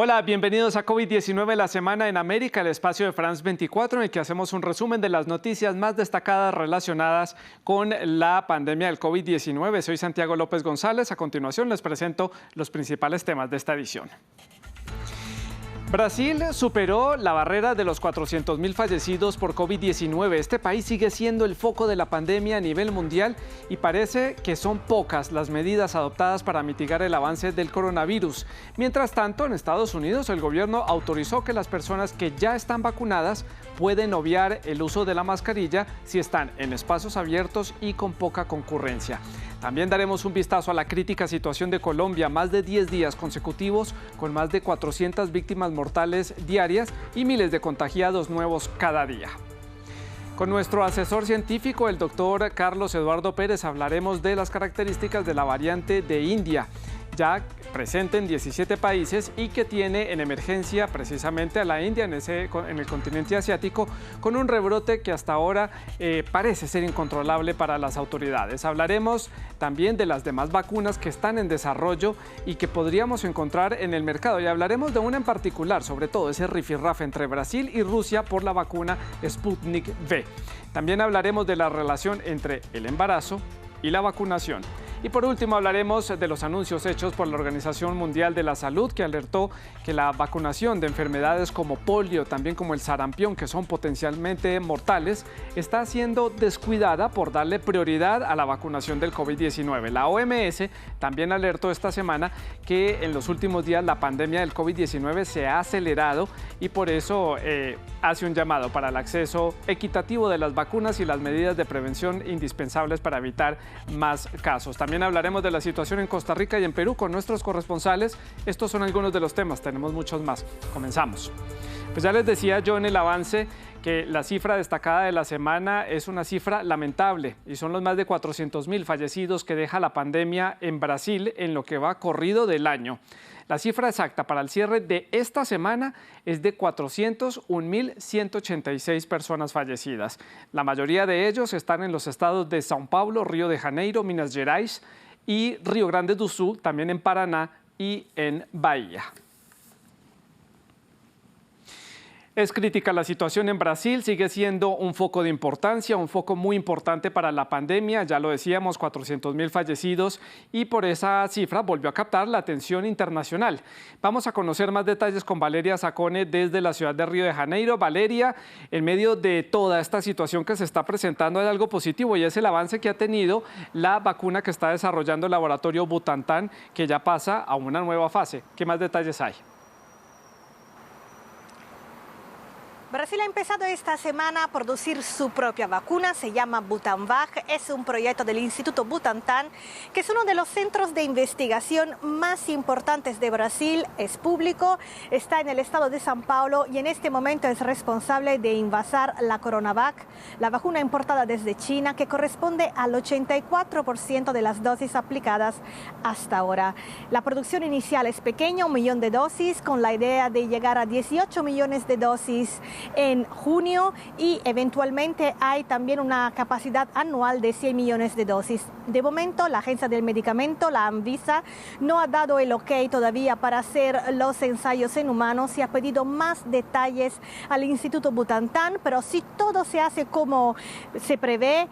Hola, bienvenidos a COVID-19 la semana en América, el espacio de France 24, en el que hacemos un resumen de las noticias más destacadas relacionadas con la pandemia del COVID-19. Soy Santiago López González. A continuación les presento los principales temas de esta edición. Brasil superó la barrera de los 400.000 fallecidos por COVID-19. Este país sigue siendo el foco de la pandemia a nivel mundial y parece que son pocas las medidas adoptadas para mitigar el avance del coronavirus. Mientras tanto, en Estados Unidos, el gobierno autorizó que las personas que ya están vacunadas pueden obviar el uso de la mascarilla si están en espacios abiertos y con poca concurrencia. También daremos un vistazo a la crítica situación de Colombia, más de 10 días consecutivos con más de 400 víctimas mortales diarias y miles de contagiados nuevos cada día. Con nuestro asesor científico, el doctor Carlos Eduardo Pérez, hablaremos de las características de la variante de India, ya presente en 17 países y que tiene en emergencia precisamente a la India en el continente asiático, con un rebrote que hasta ahora parece ser incontrolable para las autoridades. Hablaremos también de las demás vacunas que están en desarrollo y que podríamos encontrar en el mercado, y hablaremos de una en particular, sobre todo ese rifirrafe entre Brasil y Rusia por la vacuna Sputnik V. También hablaremos de la relación entre el embarazo y la vacunación. Y por último hablaremos de los anuncios hechos por la Organización Mundial de la Salud, que alertó que la vacunación de enfermedades como polio, también como el sarampión, que son potencialmente mortales, está siendo descuidada por darle prioridad a la vacunación del COVID-19. La OMS también alertó esta semana que en los últimos días la pandemia del COVID-19 se ha acelerado y por eso hace un llamado para el acceso equitativo de las vacunas y las medidas de prevención indispensables para evitar más casos. También hablaremos de la situación en Costa Rica y en Perú con nuestros corresponsales. Estos son algunos de los temas, tenemos muchos más. Comenzamos. Pues ya les decía yo en el avance que la cifra destacada de la semana es una cifra lamentable y son los más de 400.000 fallecidos que deja la pandemia en Brasil en lo que va corrido del año. La cifra exacta para el cierre de esta semana es de 401.186 personas fallecidas. La mayoría de ellos están en los estados de São Paulo, Río de Janeiro, Minas Gerais y Río Grande do Sul, también en Paraná y en Bahía. Es crítica la situación en Brasil, sigue siendo un foco de importancia, un foco muy importante para la pandemia, ya lo decíamos, 400.000 fallecidos y por esa cifra volvió a captar la atención internacional. Vamos a conocer más detalles con Valeria Zacone desde la ciudad de Río de Janeiro. Valeria, en medio de toda esta situación que se está presentando hay algo positivo y es el avance que ha tenido la vacuna que está desarrollando el laboratorio Butantan, que ya pasa a una nueva fase. ¿Qué más detalles hay? Brasil ha empezado esta semana a producir su propia vacuna, se llama Butanvac, es un proyecto del Instituto Butantan, que es uno de los centros de investigación más importantes de Brasil, es público, está en el estado de São Paulo y en este momento es responsable de envasar la Coronavac, la vacuna importada desde China, que corresponde al 84% de las dosis aplicadas hasta ahora. La producción inicial es pequeña, 1 millón de dosis, con la idea de llegar a 18 millones de dosis en junio y eventualmente hay también una capacidad anual de 100 millones de dosis. De momento, la Agencia del Medicamento, la Anvisa, no ha dado el ok todavía para hacer los ensayos en humanos y ha pedido más detalles al Instituto Butantan, pero si todo se hace como se prevé,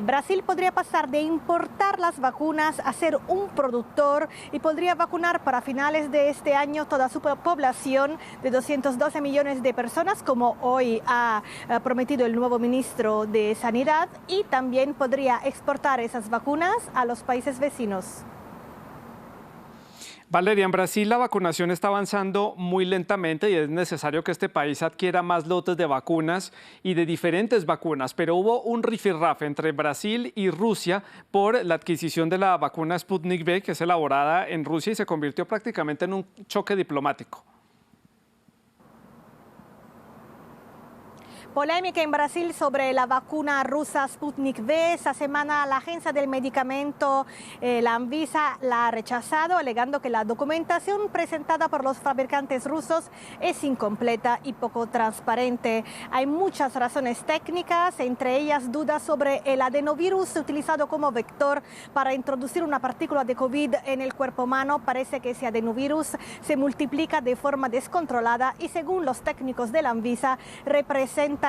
Brasil podría pasar de importar las vacunas a ser un productor y podría vacunar para finales de este año toda su población de 212 millones de personas, como hoy ha prometido el nuevo ministro de Sanidad, y también podría exportar esas vacunas a los países vecinos. Valeria, en Brasil la vacunación está avanzando muy lentamente y es necesario que este país adquiera más lotes de vacunas y de diferentes vacunas, pero hubo un rifirrafe entre Brasil y Rusia por la adquisición de la vacuna Sputnik V, que es elaborada en Rusia y se convirtió prácticamente en un choque diplomático. Polémica en Brasil sobre la vacuna rusa Sputnik V. Esta semana la agencia del medicamento, la Anvisa, la ha rechazado, alegando que la documentación presentada por los fabricantes rusos es incompleta y poco transparente. Hay muchas razones técnicas, entre ellas dudas sobre el adenovirus utilizado como vector para introducir una partícula de COVID en el cuerpo humano. Parece que ese adenovirus se multiplica de forma descontrolada y, según los técnicos de la Anvisa, representaría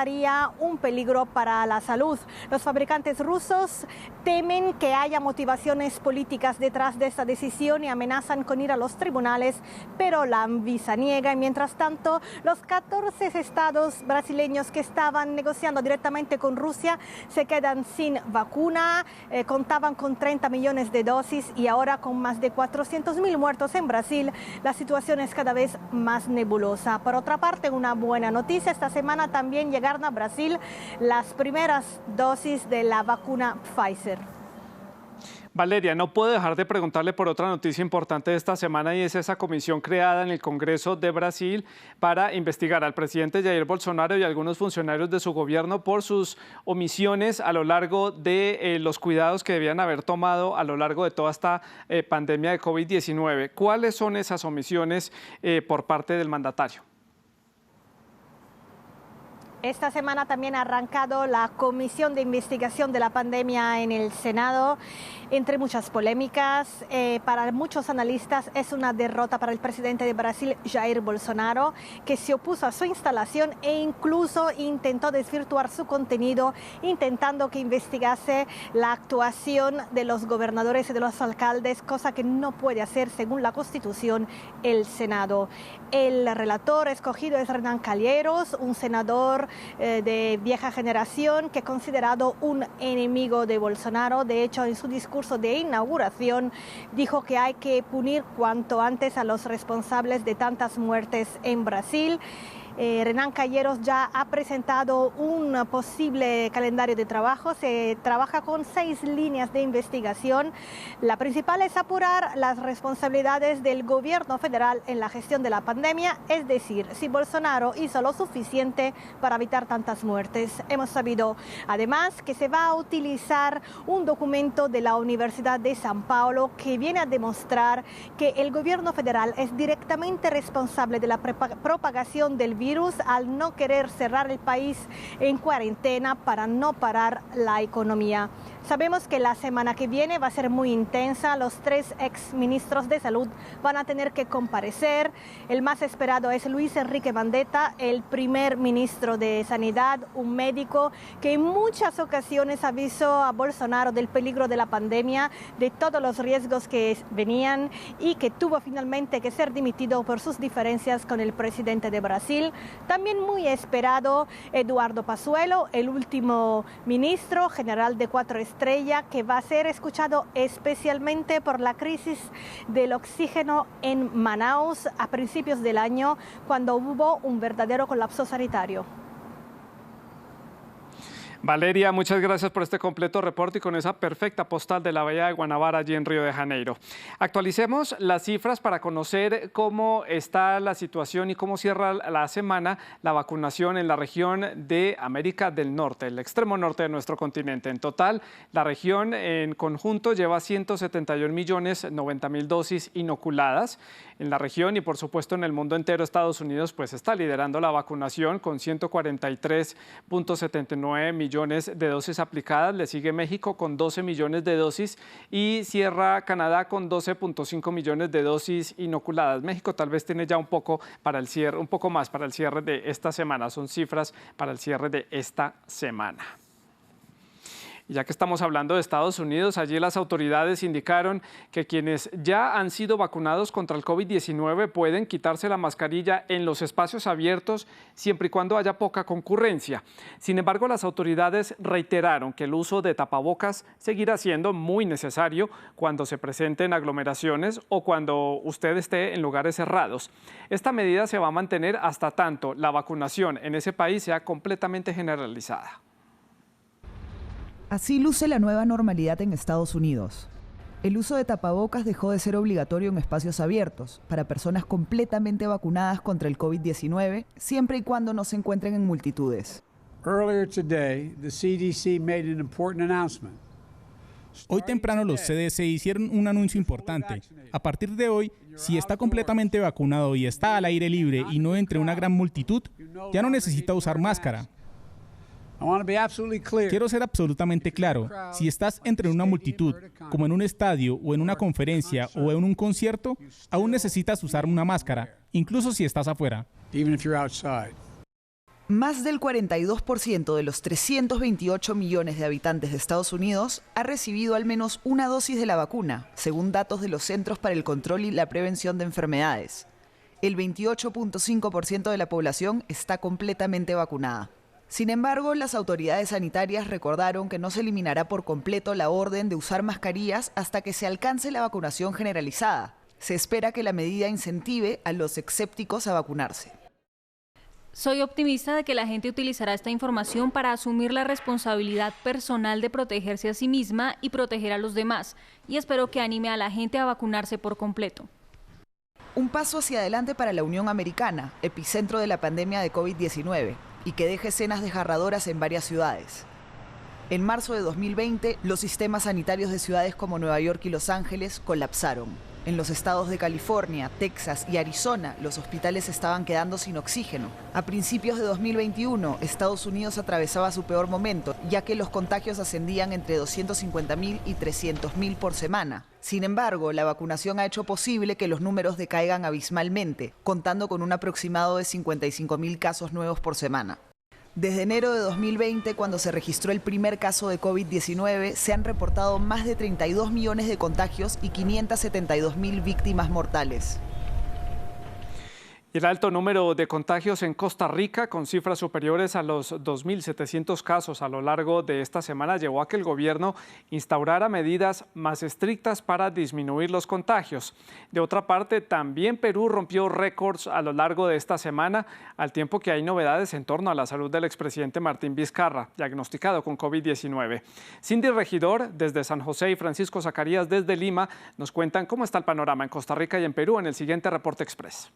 un peligro para la salud. Los fabricantes rusos temen que haya motivaciones políticas detrás de esta decisión y amenazan con ir a los tribunales, pero la Anvisa niega. Y mientras tanto, los 14 estados brasileños que estaban negociando directamente con Rusia se quedan sin vacuna. Contaban con 30 millones de dosis y ahora, con más de 400.000 muertos en Brasil, la situación es cada vez más nebulosa. Por otra parte, una buena noticia: esta semana también llegaron a Brasil las primeras dosis de la vacuna Pfizer. Valeria, no puedo dejar de preguntarle por otra noticia importante de esta semana, y es esa comisión creada en el Congreso de Brasil para investigar al presidente Jair Bolsonaro y algunos funcionarios de su gobierno por sus omisiones a lo largo de los cuidados que debían haber tomado a lo largo de toda esta pandemia de COVID-19. ¿Cuáles son esas omisiones por parte del mandatario? Esta semana también ha arrancado la comisión de investigación de la pandemia en el Senado, entre muchas polémicas. Para muchos analistas es una derrota para el presidente de Brasil, Jair Bolsonaro, que se opuso a su instalación e incluso intentó desvirtuar su contenido, intentando que investigase la actuación de los gobernadores y de los alcaldes, cosa que no puede hacer según la Constitución el Senado. El relator escogido es Renan Calheiros, un senador de vieja generación que es considerado un enemigo de Bolsonaro. De hecho, en su discurso de inauguración dijo que hay que punir cuanto antes a los responsables de tantas muertes en Brasil. Renan Calheiros ya ha presentado un posible calendario de trabajo. Se trabaja con 6 líneas de investigación. La principal es apurar las responsabilidades del gobierno federal en la gestión de la pandemia, es decir, si Bolsonaro hizo lo suficiente para evitar tantas muertes. Hemos sabido además que se va a utilizar un documento de la Universidad de São Paulo que viene a demostrar que el gobierno federal es directamente responsable de la propagación del virus al no querer cerrar el país en cuarentena para no parar la economía. Sabemos que la semana que viene va a ser muy intensa. Los 3 exministros de salud van a tener que comparecer. El más esperado es Luis Enrique Mandetta, el primer ministro de Sanidad, un médico que en muchas ocasiones avisó a Bolsonaro del peligro de la pandemia, de todos los riesgos que venían, y que tuvo finalmente que ser dimitido por sus diferencias con el presidente de Brasil. También muy esperado Eduardo Pazuello, el último ministro general de 4 estrellas, que va a ser escuchado especialmente por la crisis del oxígeno en Manaus a principios del año, cuando hubo un verdadero colapso sanitario. Valeria, muchas gracias por este completo reporte y con esa perfecta postal de la Bahía de Guanabara allí en Río de Janeiro. Actualicemos las cifras para conocer cómo está la situación y cómo cierra la semana la vacunación en la región de América del Norte, el extremo norte de nuestro continente. En total, la región en conjunto lleva 171.090.000 dosis inoculadas en la región, y por supuesto en el mundo entero. Estados Unidos pues está liderando la vacunación con 143.79 millones de dosis aplicadas. Le sigue México con 12 millones de dosis y cierra Canadá con 12.5 millones de dosis inoculadas. México tal vez tiene ya un poco más para el cierre de esta semana. Son cifras para el cierre de esta semana. Ya que estamos hablando de Estados Unidos, allí las autoridades indicaron que quienes ya han sido vacunados contra el COVID-19 pueden quitarse la mascarilla en los espacios abiertos siempre y cuando haya poca concurrencia. Sin embargo, las autoridades reiteraron que el uso de tapabocas seguirá siendo muy necesario cuando se presenten aglomeraciones o cuando usted esté en lugares cerrados. Esta medida se va a mantener hasta tanto la vacunación en ese país sea completamente generalizada. Así luce la nueva normalidad en Estados Unidos. El uso de tapabocas dejó de ser obligatorio en espacios abiertos para personas completamente vacunadas contra el COVID-19, siempre y cuando no se encuentren en multitudes. Earlier today, the CDC made an important announcement. Hoy temprano los CDC hicieron un anuncio importante. A partir de hoy, si está completamente vacunado y está al aire libre y no entre una gran multitud, ya no necesita usar máscara. Quiero ser absolutamente claro. Si estás entre una multitud, como en un estadio o en una conferencia o en un concierto, aún necesitas usar una máscara, incluso si estás afuera. Más del 42% de los 328 millones de habitantes de Estados Unidos ha recibido al menos una dosis de la vacuna, según datos de los Centros para el Control y la Prevención de Enfermedades. El 28.5% de la población está completamente vacunada. Sin embargo, las autoridades sanitarias recordaron que no se eliminará por completo la orden de usar mascarillas hasta que se alcance la vacunación generalizada. Se espera que la medida incentive a los escépticos a vacunarse. Soy optimista de que la gente utilizará esta información para asumir la responsabilidad personal de protegerse a sí misma y proteger a los demás, y espero que anime a la gente a vacunarse por completo. Un paso hacia adelante para la Unión Americana, epicentro de la pandemia de COVID-19, y que deja escenas desgarradoras en varias ciudades. En marzo de 2020, los sistemas sanitarios de ciudades como Nueva York y Los Ángeles colapsaron. En los estados de California, Texas y Arizona, los hospitales estaban quedando sin oxígeno. A principios de 2021, Estados Unidos atravesaba su peor momento, ya que los contagios ascendían entre 250.000 y 300.000 por semana. Sin embargo, la vacunación ha hecho posible que los números decaigan abismalmente, contando con un aproximado de 55.000 casos nuevos por semana. Desde enero de 2020, cuando se registró el primer caso de COVID-19, se han reportado más de 32 millones de contagios y 572.000 víctimas mortales. El alto número de contagios en Costa Rica, con cifras superiores a los 2.700 casos a lo largo de esta semana, llevó a que el gobierno instaurara medidas más estrictas para disminuir los contagios. De otra parte, también Perú rompió récords a lo largo de esta semana, al tiempo que hay novedades en torno a la salud del expresidente Martín Vizcarra, diagnosticado con COVID-19. Cindy Regidor, desde San José, y Francisco Zacarías, desde Lima, nos cuentan cómo está el panorama en Costa Rica y en Perú en el siguiente reporte express.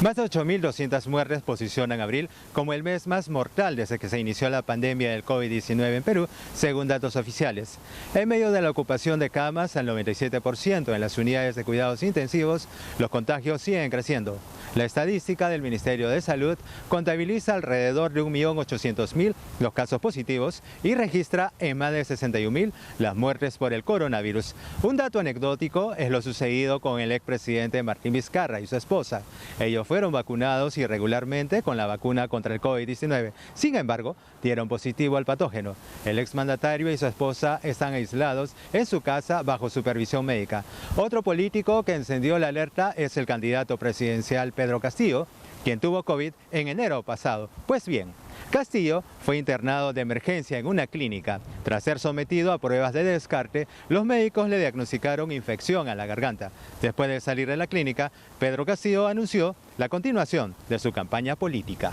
Más de 8.200 muertes posicionan abril como el mes más mortal desde que se inició la pandemia del COVID-19 en Perú, según datos oficiales. En medio de la ocupación de camas al 97% en las unidades de cuidados intensivos, los contagios siguen creciendo. La estadística del Ministerio de Salud contabiliza alrededor de 1.800.000 los casos positivos y registra en más de 61.000 las muertes por el coronavirus. Un dato anecdótico es lo sucedido con el expresidente Martín Vizcarra y su esposa. Ellos fueron vacunados irregularmente con la vacuna contra el COVID-19. Sin embargo, dieron positivo al patógeno. El exmandatario y su esposa están aislados en su casa bajo supervisión médica. Otro político que encendió la alerta es el candidato presidencial Pedro Castillo, quien tuvo COVID en enero pasado. Pues bien, Castillo fue internado de emergencia en una clínica. Tras ser sometido a pruebas de descarte, los médicos le diagnosticaron infección a la garganta. Después de salir de la clínica, Pedro Castillo anunció la continuación de su campaña política.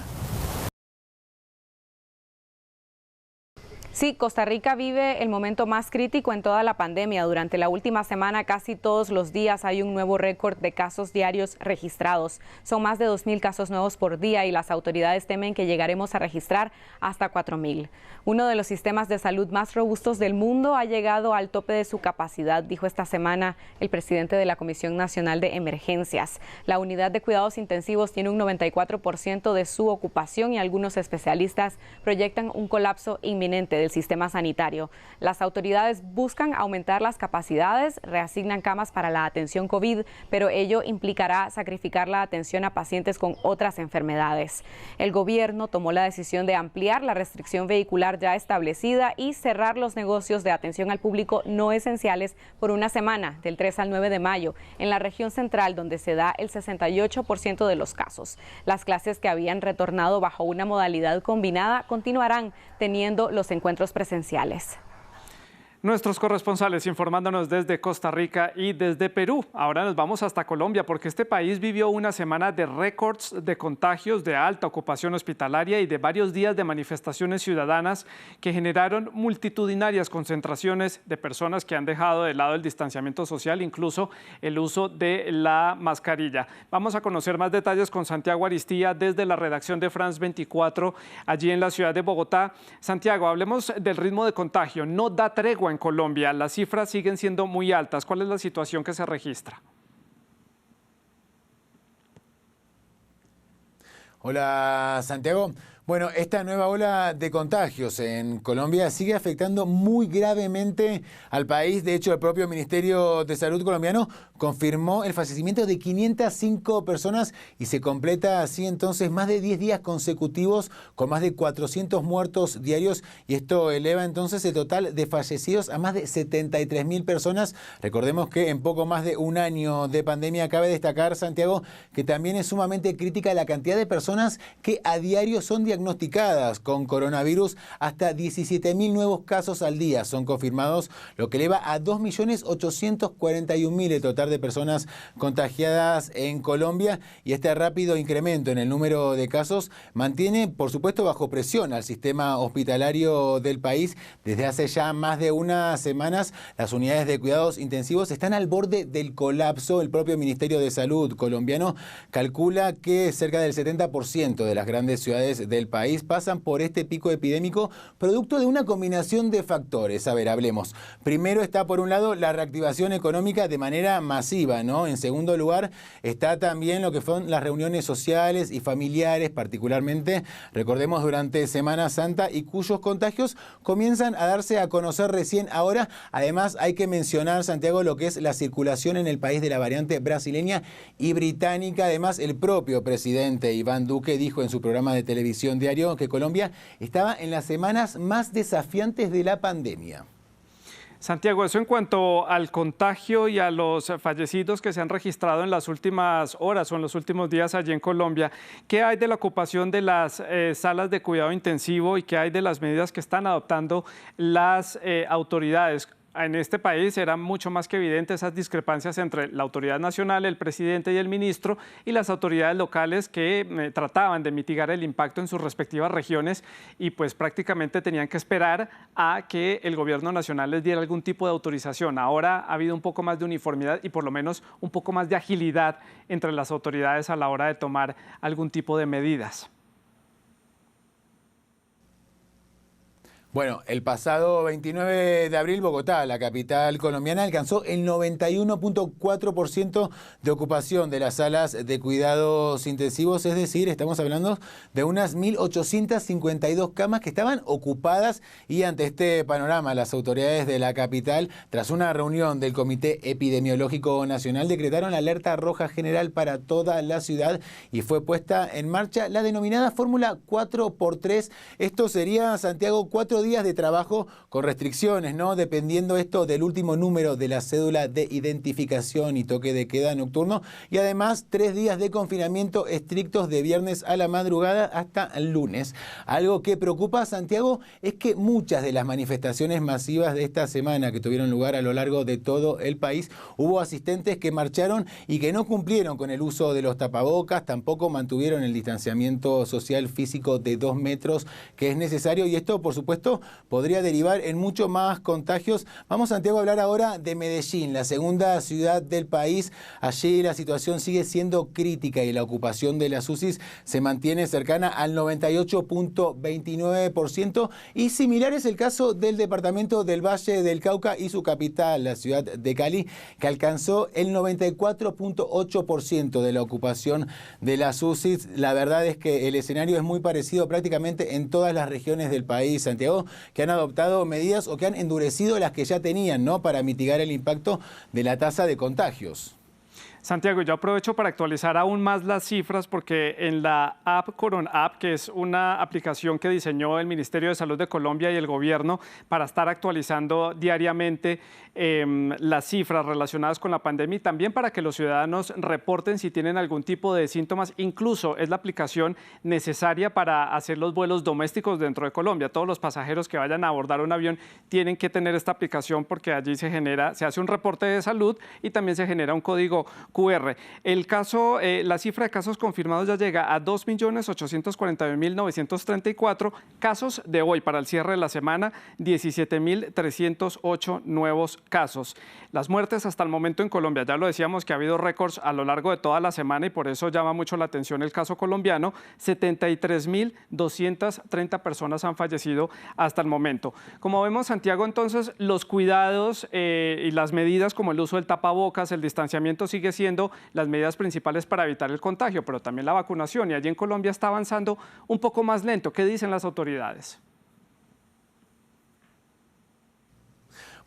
Sí, Costa Rica vive el momento más crítico en toda la pandemia. Durante la última semana, casi todos los días hay un nuevo récord de casos diarios registrados. Son más de 2.000 casos nuevos por día y las autoridades temen que llegaremos a registrar hasta 4.000. Uno de los sistemas de salud más robustos del mundo ha llegado al tope de su capacidad, dijo esta semana el presidente de la Comisión Nacional de Emergencias. La unidad de cuidados intensivos tiene un 94% de su ocupación y algunos especialistas proyectan un colapso inminente del sistema sanitario. Las autoridades buscan aumentar las capacidades, reasignan camas para la atención COVID, pero ello implicará sacrificar la atención a pacientes con otras enfermedades. El gobierno tomó la decisión de ampliar la restricción vehicular ya establecida y cerrar los negocios de atención al público no esenciales por una semana, del 3 al 9 de mayo, en la región central, donde se da el 68% de los casos. Las clases que habían retornado bajo una modalidad combinada continuarán teniendo los encuentros presenciales. Nuestros corresponsales informándonos desde Costa Rica y desde Perú. Ahora nos vamos hasta Colombia porque este país vivió una semana de récords de contagios, de alta ocupación hospitalaria y de varios días de manifestaciones ciudadanas que generaron multitudinarias concentraciones de personas que han dejado de lado el distanciamiento social, incluso el uso de la mascarilla. Vamos a conocer más detalles con Santiago Aristía desde la redacción de France 24, allí en la ciudad de Bogotá. Santiago, hablemos del ritmo de contagio. No da tregua en Colombia, las cifras siguen siendo muy altas. ¿Cuál es la situación que se registra? Hola, Santiago. Bueno, esta nueva ola de contagios en Colombia sigue afectando muy gravemente al país. De hecho, el propio Ministerio de Salud colombiano confirmó el fallecimiento de 505 personas y se completa así entonces más de 10 días consecutivos con más de 400 muertos diarios, y esto eleva entonces el total de fallecidos a más de 73.000 personas. Recordemos que en poco más de un año de pandemia cabe destacar, Santiago, que también es sumamente crítica la cantidad de personas que a diario son diagnosticadas con coronavirus. Hasta 17.000 nuevos casos al día son confirmados, lo que eleva a 2.841.000 el total de personas contagiadas en Colombia, y este rápido incremento en el número de casos mantiene, por supuesto, bajo presión al sistema hospitalario del país. Desde hace ya más de unas semanas, las unidades de cuidados intensivos están al borde del colapso. El propio Ministerio de Salud colombiano calcula que cerca del 70% de las grandes ciudades del país pasan por este pico epidémico, producto de una combinación de factores. A ver, hablemos. Primero está, por un lado, la reactivación económica de manera masiva, ¿no? En segundo lugar, está también lo que son las reuniones sociales y familiares, particularmente, recordemos, durante Semana Santa, y cuyos contagios comienzan a darse a conocer recién ahora. Además, hay que mencionar, Santiago, lo que es la circulación en el país de la variante brasileña y británica. Además, el propio presidente Iván Duque dijo en su programa de televisión diario que Colombia estaba en las semanas más desafiantes de la pandemia. Santiago, eso en cuanto al contagio y a los fallecidos que se han registrado en las últimas horas o en los últimos días allí en Colombia, ¿qué hay de la ocupación de las salas de cuidado intensivo y qué hay de las medidas que están adoptando las autoridades? En este país eran mucho más que evidentes esas discrepancias entre la autoridad nacional, el presidente y el ministro, y las autoridades locales que trataban de mitigar el impacto en sus respectivas regiones, y pues prácticamente tenían que esperar a que el gobierno nacional les diera algún tipo de autorización. Ahora ha habido un poco más de uniformidad y por lo menos un poco más de agilidad entre las autoridades a la hora de tomar algún tipo de medidas. Bueno, el pasado 29 de abril, Bogotá, la capital colombiana, alcanzó el 91.4% de ocupación de las salas de cuidados intensivos, es decir, estamos hablando de unas 1.852 camas que estaban ocupadas, y ante este panorama, las autoridades de la capital, tras una reunión del Comité Epidemiológico Nacional, decretaron la alerta roja general para toda la ciudad y fue puesta en marcha la denominada fórmula 4x3. Esto sería, Santiago, 4 días de trabajo con restricciones, ¿no? Dependiendo esto del último número de la cédula de identificación y toque de queda nocturno, y además 3 días de confinamiento estrictos de viernes a la madrugada hasta el lunes. Algo que preocupa, Santiago, es que muchas de las manifestaciones masivas de esta semana que tuvieron lugar a lo largo de todo el país, hubo asistentes que marcharon y que no cumplieron con el uso de los tapabocas, tampoco mantuvieron el distanciamiento social físico de 2 metros que es necesario, y esto, por supuesto, podría derivar en mucho más contagios. Vamos, Santiago, a hablar ahora de Medellín, la segunda ciudad del país. Allí la situación sigue siendo crítica y la ocupación de las UCIs se mantiene cercana al 98.29%, y similar es el caso del departamento del Valle del Cauca y su capital, la ciudad de Cali, que alcanzó el 94.8% de la ocupación de las UCIs. La verdad es que el escenario es muy parecido prácticamente en todas las regiones del país, Santiago, que han adoptado medidas o que han endurecido las que ya tenían, ¿no?, para mitigar el impacto de la tasa de contagios. Santiago, yo aprovecho para actualizar aún más las cifras porque en la app Corona App, que es una aplicación que diseñó el Ministerio de Salud de Colombia y el gobierno para estar actualizando diariamente las cifras relacionadas con la pandemia y también para que los ciudadanos reporten si tienen algún tipo de síntomas. Incluso es la aplicación necesaria para hacer los vuelos domésticos dentro de Colombia. Todos los pasajeros que vayan a abordar un avión tienen que tener esta aplicación porque allí se hace un reporte de salud y también se genera un código QR. La cifra de casos confirmados ya llega a 2.841.934 casos de hoy. Para el cierre de la semana, 17.308 nuevos casos. Las muertes hasta el momento en Colombia, ya lo decíamos que ha habido récords a lo largo de toda la semana y por eso llama mucho la atención el caso colombiano. 73.230 personas han fallecido hasta el momento. Como vemos, Santiago, entonces los cuidados y las medidas como el uso del tapabocas, el distanciamiento sigue siendo las medidas principales para evitar el contagio, pero también la vacunación, y allí en Colombia está avanzando un poco más lento. ¿Qué dicen las autoridades?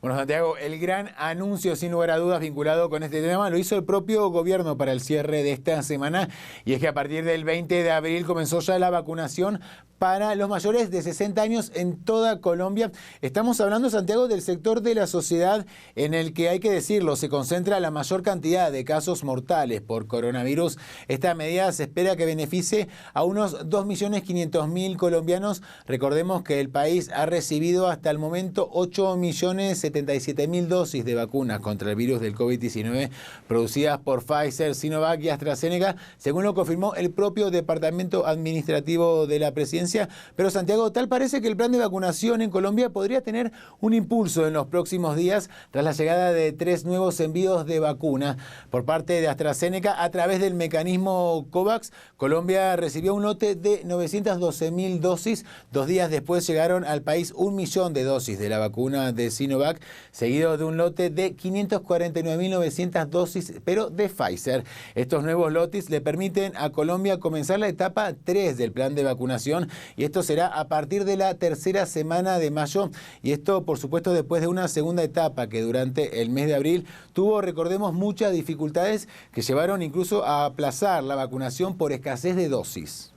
Bueno, Santiago, el gran anuncio, sin lugar a dudas, vinculado con este tema, lo hizo el propio gobierno para el cierre de esta semana, y es que a partir del 20 de abril comenzó ya la vacunación para los mayores de 60 años en toda Colombia. Estamos hablando, Santiago, del sector de la sociedad en el que, hay que decirlo, se concentra la mayor cantidad de casos mortales por coronavirus. Esta medida se espera que beneficie a unos 2.500.000 colombianos. Recordemos que el país ha recibido hasta el momento 8.077.000 dosis de vacunas contra el virus del COVID-19 producidas por Pfizer, Sinovac y AstraZeneca, según lo confirmó el propio Departamento Administrativo de la Presidencia. Pero, Santiago, tal parece que el plan de vacunación en Colombia podría tener un impulso en los próximos días tras la llegada de 3 nuevos envíos de vacuna por parte de AstraZeneca a través del mecanismo COVAX. Colombia recibió un lote de 912.000 dosis. 2 días después llegaron al país 1 millón de dosis de la vacuna de Sinovac, seguido de un lote de 549.900 dosis, pero de Pfizer. Estos nuevos lotes le permiten a Colombia comenzar la etapa 3 del plan de vacunación, y esto será a partir de la tercera semana de mayo, y esto, por supuesto, después de una segunda etapa que durante el mes de abril tuvo, recordemos, muchas dificultades que llevaron incluso a aplazar la vacunación por escasez de dosis.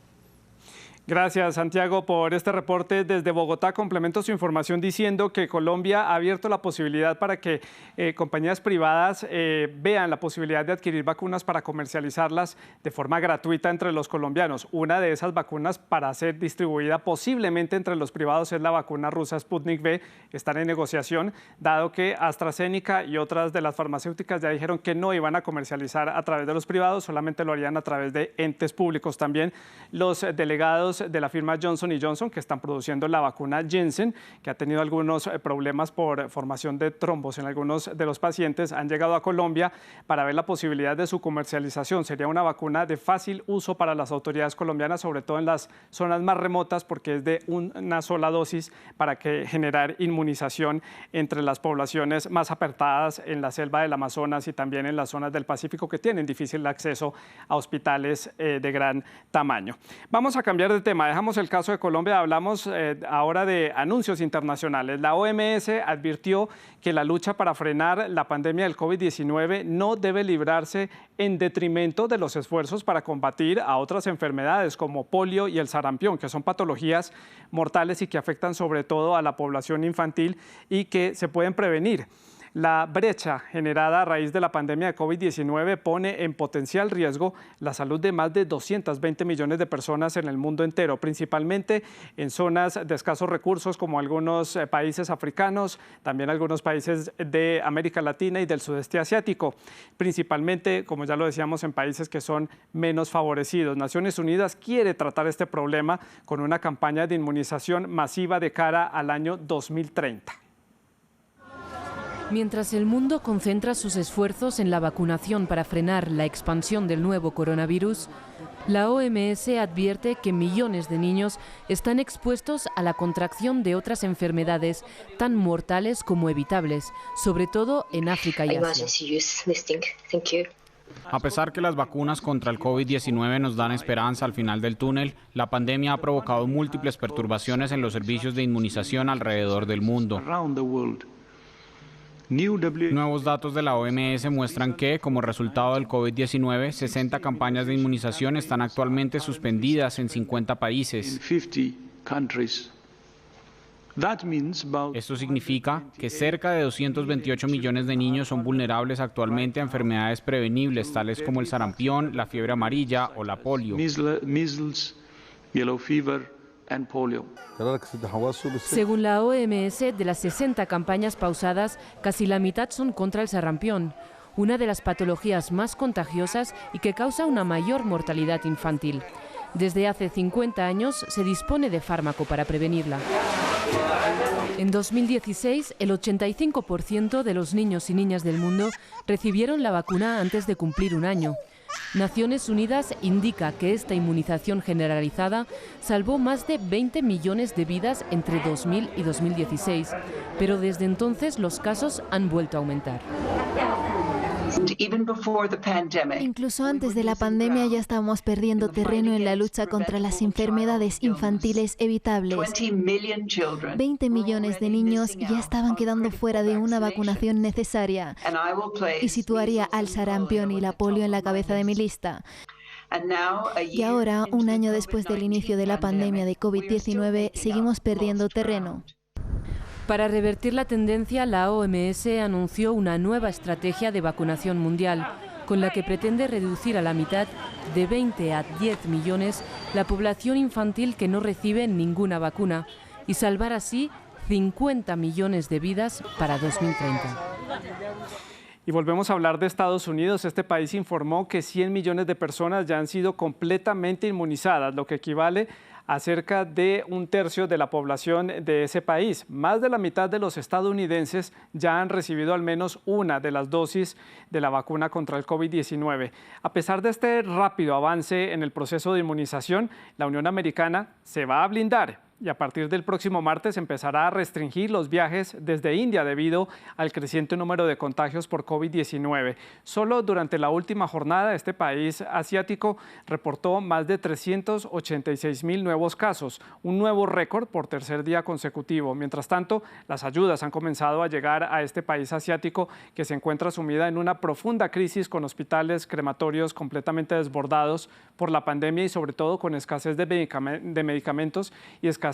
Gracias, Santiago, por este reporte desde Bogotá. Complemento su información diciendo que Colombia ha abierto la posibilidad para que compañías privadas vean la posibilidad de adquirir vacunas para comercializarlas de forma gratuita entre los colombianos. Una de esas vacunas para ser distribuida posiblemente entre los privados es la vacuna rusa Sputnik V. Están en negociación, dado que AstraZeneca y otras de las farmacéuticas ya dijeron que no iban a comercializar a través de los privados, solamente lo harían a través de entes públicos. También los delegados de la firma Johnson & Johnson, que están produciendo la vacuna Janssen, que ha tenido algunos problemas por formación de trombos en algunos de los pacientes, han llegado a Colombia para ver la posibilidad de su comercialización. Sería una vacuna de fácil uso para las autoridades colombianas, sobre todo en las zonas más remotas, porque es de una sola dosis para generar inmunización entre las poblaciones más apartadas en la selva del Amazonas y también en las zonas del Pacífico que tienen difícil acceso a hospitales de gran tamaño. Vamos a cambiar de tema. Dejamos el caso de Colombia, hablamos ahora de anuncios internacionales. La OMS advirtió que la lucha para frenar la pandemia del COVID-19 no debe librarse en detrimento de los esfuerzos para combatir a otras enfermedades como polio y el sarampión, que son patologías mortales y que afectan sobre todo a la población infantil y que se pueden prevenir. La brecha generada a raíz de la pandemia de COVID-19 pone en potencial riesgo la salud de más de 220 millones de personas en el mundo entero, principalmente en zonas de escasos recursos como algunos países africanos, también algunos países de América Latina y del sudeste asiático, principalmente, como ya lo decíamos, en países que son menos favorecidos. Naciones Unidas quiere tratar este problema con una campaña de inmunización masiva de cara al año 2030. Mientras el mundo concentra sus esfuerzos en la vacunación para frenar la expansión del nuevo coronavirus, la OMS advierte que millones de niños están expuestos a la contracción de otras enfermedades tan mortales como evitables, sobre todo en África y Asia. A pesar que las vacunas contra el COVID-19 nos dan esperanza al final del túnel, la pandemia ha provocado múltiples perturbaciones en los servicios de inmunización alrededor del mundo. Nuevos datos de la OMS muestran que, como resultado del COVID-19, 60 campañas de inmunización están actualmente suspendidas en 50 países. Esto significa que cerca de 228 millones de niños son vulnerables actualmente a enfermedades prevenibles, tales como el sarampión, la fiebre amarilla o la polio. Según la OMS, de las 60 campañas pausadas, casi la mitad son contra el sarampión, una de las patologías más contagiosas y que causa una mayor mortalidad infantil. Desde hace 50 años se dispone de fármaco para prevenirla. En 2016, el 85% de los niños y niñas del mundo recibieron la vacuna antes de cumplir un año. Naciones Unidas indica que esta inmunización generalizada salvó más de 20 millones de vidas entre 2000 y 2016, pero desde entonces los casos han vuelto a aumentar. Incluso antes de la pandemia ya estábamos perdiendo terreno en la lucha contra las enfermedades infantiles evitables. 20 millones de niños ya estaban quedando fuera de una vacunación necesaria y situaría al sarampión y la polio en la cabeza de mi lista. Y ahora, un año después del inicio de la pandemia de COVID-19, seguimos perdiendo terreno. Para revertir la tendencia, la OMS anunció una nueva estrategia de vacunación mundial, con la que pretende reducir a la mitad, de 20 a 10 millones, la población infantil que no recibe ninguna vacuna y salvar así 50 millones de vidas para 2030. Y volvemos a hablar de Estados Unidos. Este país informó que 100 millones de personas ya han sido completamente inmunizadas, lo que equivale a cerca de un tercio de la población de ese país. Más de la mitad de los estadounidenses ya han recibido al menos una de las dosis de la vacuna contra el COVID-19. A pesar de este rápido avance en el proceso de inmunización, la Unión Americana se va a blindar y a partir del próximo martes empezará a restringir los viajes desde India debido al creciente número de contagios por COVID-19. Solo durante la última jornada, este país asiático reportó más de 386.000 nuevos casos, un nuevo récord por tercer día consecutivo. Mientras tanto, las ayudas han comenzado a llegar a este país asiático que se encuentra sumida en una profunda crisis con hospitales crematorios completamente desbordados por la pandemia y sobre todo con escasez de medicamentos y escasez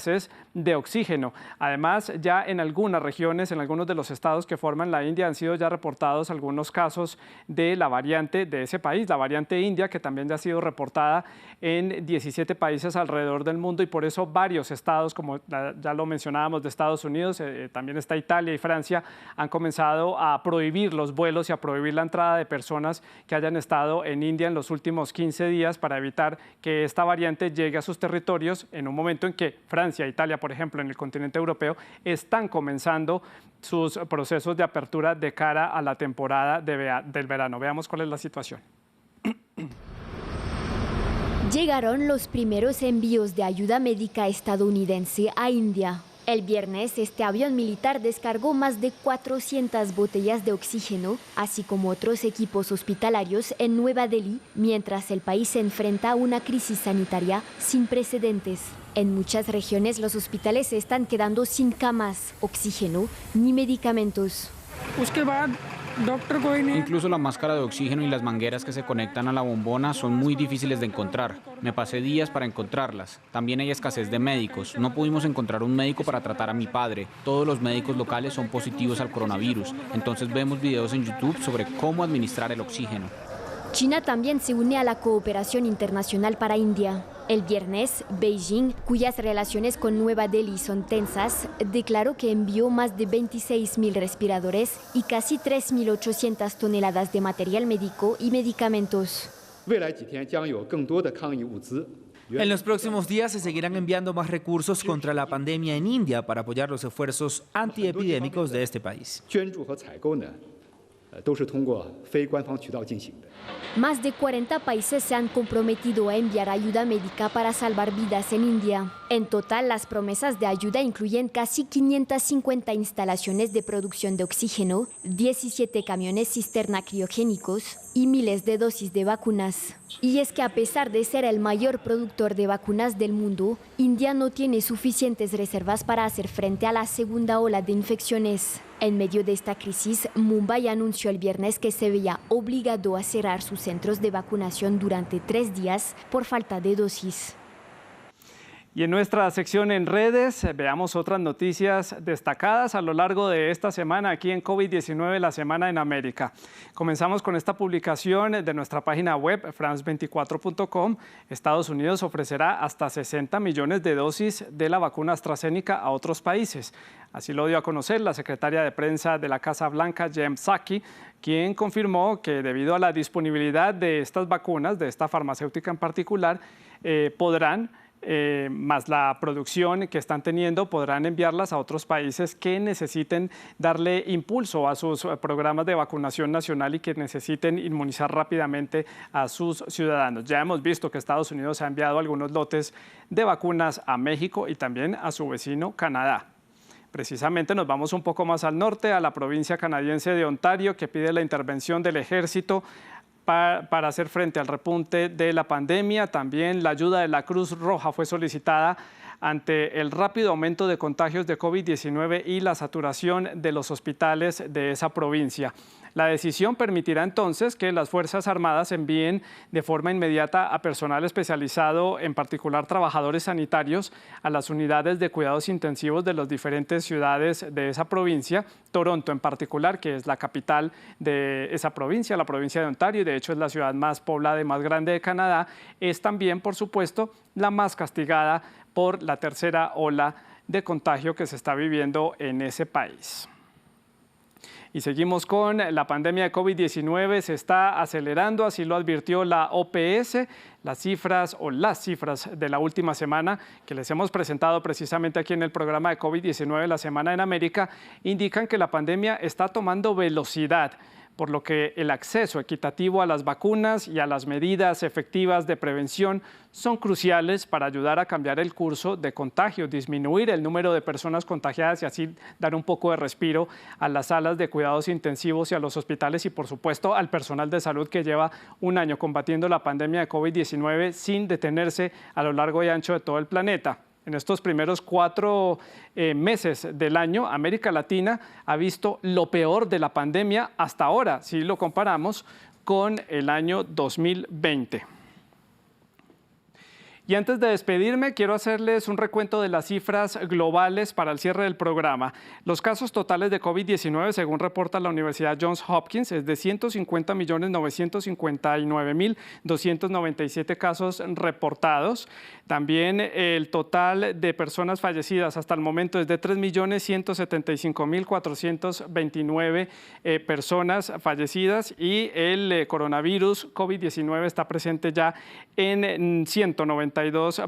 de oxígeno. Además, ya en algunas regiones, en algunos de los estados que forman la India, han sido ya reportados algunos casos de la variante de ese país, la variante india, que también ya ha sido reportada en 17 países alrededor del mundo y por eso varios estados, como ya lo mencionábamos, de Estados Unidos, también está Italia y Francia, han comenzado a prohibir los vuelos y a prohibir la entrada de personas que hayan estado en India en los últimos 15 días para evitar que esta variante llegue a sus territorios en un momento en que Francia, Italia, por ejemplo, en el continente europeo, están comenzando sus procesos de apertura de cara a la temporada del verano. Veamos cuál es la situación. Llegaron los primeros envíos de ayuda médica estadounidense a India. El viernes, este avión militar descargó más de 400 botellas de oxígeno, así como otros equipos hospitalarios en Nueva Delhi, mientras el país se enfrenta a una crisis sanitaria sin precedentes. En muchas regiones, los hospitales se están quedando sin camas, oxígeno ni medicamentos. Incluso la máscara de oxígeno y las mangueras que se conectan a la bombona son muy difíciles de encontrar. Me pasé días para encontrarlas. También hay escasez de médicos. No pudimos encontrar un médico para tratar a mi padre. Todos los médicos locales son positivos al coronavirus. Entonces vemos videos en YouTube sobre cómo administrar el oxígeno. China también se une a la cooperación internacional para India. El viernes, Beijing, cuyas relaciones con Nueva Delhi son tensas, declaró que envió más de 26.000 respiradores y casi 3.800 toneladas de material médico y medicamentos. En los próximos días se seguirán enviando más recursos contra la pandemia en India para apoyar los esfuerzos antiepidémicos de este país. Más de 40 países se han comprometido a enviar ayuda médica para salvar vidas en India. En total, las promesas de ayuda incluyen casi 550 instalaciones de producción de oxígeno, 17 camiones cisterna criogénicos, y miles de dosis de vacunas. Y es que a pesar de ser el mayor productor de vacunas del mundo, India no tiene suficientes reservas para hacer frente a la segunda ola de infecciones. En medio de esta crisis, Mumbai anunció el viernes que se veía obligado a cerrar sus centros de vacunación durante 3 días por falta de dosis. Y en nuestra sección en redes, veamos otras noticias destacadas a lo largo de esta semana aquí en COVID-19, la semana en América. Comenzamos con esta publicación de nuestra página web, france24.com. Estados Unidos ofrecerá hasta 60 millones de dosis de la vacuna AstraZeneca a otros países. Así lo dio a conocer la secretaria de prensa de la Casa Blanca, Jen Psaki, quien confirmó que debido a la disponibilidad de estas vacunas, de esta farmacéutica en particular, más la producción que están teniendo, podrán enviarlas a otros países que necesiten darle impulso a sus programas de vacunación nacional y que necesiten inmunizar rápidamente a sus ciudadanos. Ya hemos visto que Estados Unidos ha enviado algunos lotes de vacunas a México y también a su vecino Canadá. Precisamente nos vamos un poco más al norte, a la provincia canadiense de Ontario, que pide la intervención del ejército para hacer frente al repunte de la pandemia. También la ayuda de la Cruz Roja fue solicitada ante el rápido aumento de contagios de COVID-19 y la saturación de los hospitales de esa provincia. La decisión permitirá entonces que las Fuerzas Armadas envíen de forma inmediata a personal especializado, en particular trabajadores sanitarios, a las unidades de cuidados intensivos de las diferentes ciudades de esa provincia. Toronto en particular, que es la capital de esa provincia, la provincia de Ontario, y de hecho es la ciudad más poblada y más grande de Canadá, es también, por supuesto, la más castigada por la tercera ola de contagio que se está viviendo en ese país. Y seguimos con la pandemia de COVID-19, se está acelerando, así lo advirtió la OPS. Las cifras de la última semana que les hemos presentado precisamente aquí en el programa de COVID-19, la Semana en América, indican que la pandemia está tomando velocidad, por lo que el acceso equitativo a las vacunas y a las medidas efectivas de prevención son cruciales para ayudar a cambiar el curso de contagio, disminuir el número de personas contagiadas y así dar un poco de respiro a las salas de cuidados intensivos y a los hospitales y, por supuesto, al personal de salud que lleva un año combatiendo la pandemia de COVID-19 sin detenerse a lo largo y ancho de todo el planeta. En estos primeros 4 meses del año, América Latina ha visto lo peor de la pandemia hasta ahora, si lo comparamos con el año 2020. Y antes de despedirme, quiero hacerles un recuento de las cifras globales para el cierre del programa. Los casos totales de COVID-19, según reporta la Universidad Johns Hopkins, es de 150.959.297 casos reportados. También el total de personas fallecidas hasta el momento es de 3.175.429 personas fallecidas y el coronavirus COVID-19 está presente ya en 192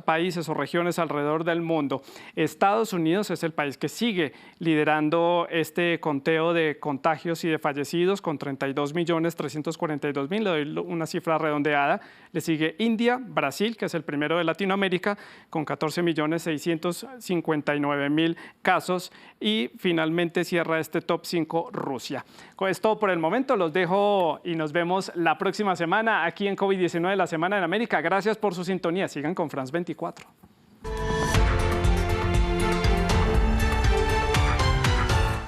países o regiones alrededor del mundo. Estados Unidos es el país que sigue liderando este conteo de contagios y de fallecidos con 32.342.000, le doy una cifra redondeada. Le sigue India, Brasil, que es el primero de Latinoamérica, con 14.659.000 casos, y finalmente cierra este top 5 Rusia. Es todo por el momento, los dejo y nos vemos la próxima semana aquí en COVID-19, la Semana en América. Gracias por su sintonía, sigan con France 24.